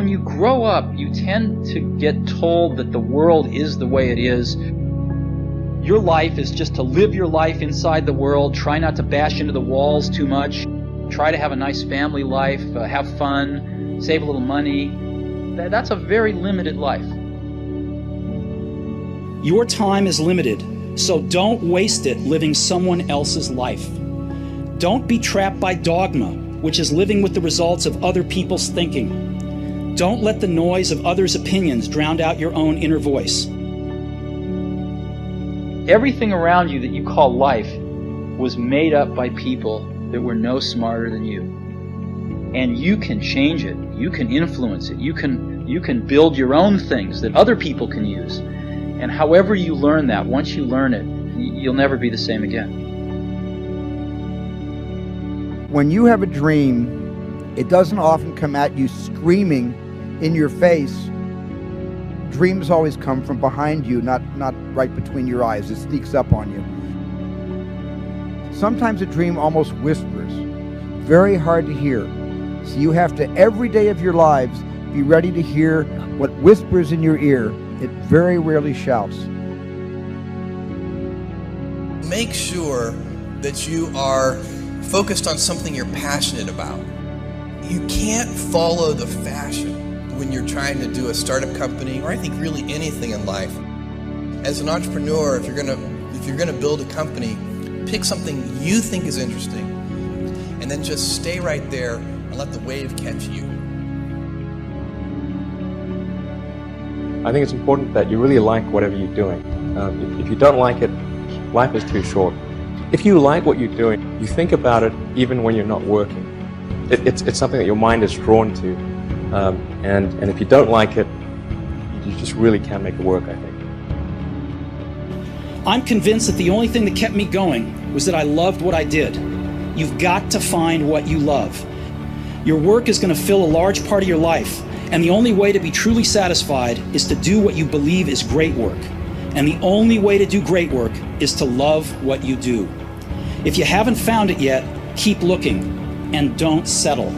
when you grow up, you tend to get told that the world is the way it is. Your life is just to live your life inside the world, try not to bash into the walls too much, try to have a nice family life, have fun, save a little money. That's a very limited life. Your time is limited, so don't waste it living someone else's life. Don't be trapped by dogma, which is living with the results of other people's thinking. Don't let the noise of others' opinions drown out your own inner voice. Everything around you that you call life was made up by people that were no smarter than you. And you can change it. You can influence it. You can build your own things that other people can use. And however you learn that, once you learn it, you'll never be the same again. When you have a dream, it doesn't often come at you screaming in your face. Dreams always come from behind you, not right between your eyes. It sneaks up on you. Sometimes a dream almost whispers, very hard to hear. So you have to, every day of your lives, be ready to hear what whispers in your ear. It very rarely shouts. Make sure that you are focused on something you're passionate about. You can't follow the fashion when you're trying to do a startup company, or I think really anything in life. As an entrepreneur, if you're gonna build a company, pick something you think is interesting, and then just stay right there and let the wave catch you. I think it's important that you really like whatever you're doing. If you don't like it, life is too short. If you like what you're doing, you think about it even when you're not working. It's something that your mind is drawn to. And if you don't like it, you just really can't make it work, I think. I'm convinced that the only thing that kept me going was that I loved what I did. You've got to find what you love. Your work is going to fill a large part of your life, and the only way to be truly satisfied is to do what you believe is great work. And the only way to do great work is to love what you do. If you haven't found it yet, keep looking, and don't settle.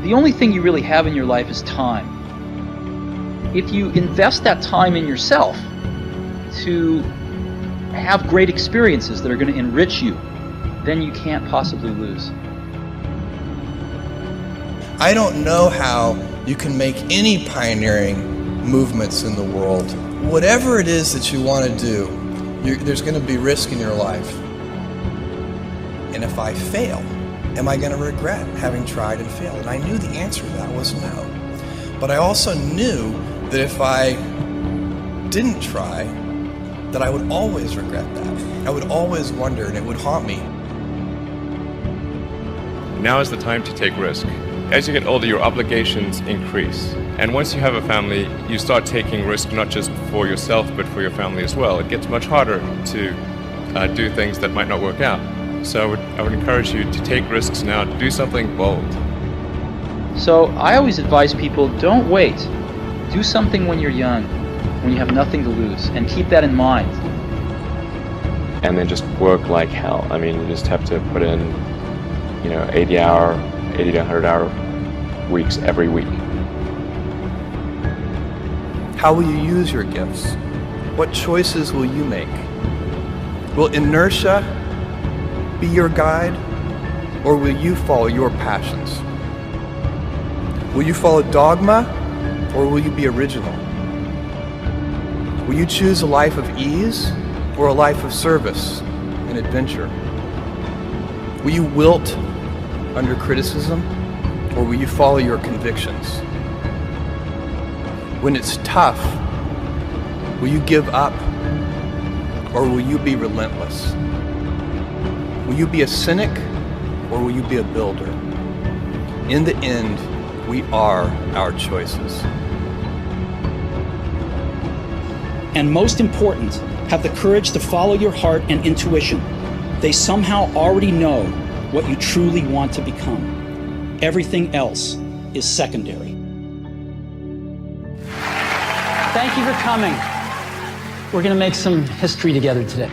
The only thing you really have in your life is time. If you invest that time in yourself to have great experiences that are going to enrich you, then you can't possibly lose. I don't know how you can make any pioneering movements in the world. Whatever it is that you want to do, there's going to be risk in your life. And if I fail, am I going to regret having tried and failed? And I knew the answer to that was no. But I also knew that if I didn't try, that I would always regret that. I would always wonder, and it would haunt me. Now is the time to take risk. As you get older, your obligations increase. And once you have a family, you start taking risk not just for yourself, but for your family as well. It gets much harder to do things that might not work out. So I would encourage you to take risks now, to do something bold. So I always advise people, don't wait. Do something when you're young, when you have nothing to lose, and keep that in mind. And then just work like hell. I mean, you just have to put in, 80 to 100 hour weeks every week. How will you use your gifts? What choices will you make? Will inertia be your guide, or will you follow your passions? Will you follow dogma, or will you be original? Will you choose a life of ease, or a life of service and adventure? Will you wilt under criticism, or will you follow your convictions? When it's tough, will you give up, or will you be relentless? Will you be a cynic, or will you be a builder? In the end, we are our choices. And most important, have the courage to follow your heart and intuition. They somehow already know what you truly want to become. Everything else is secondary. Thank you for coming. We're going to make some history together today.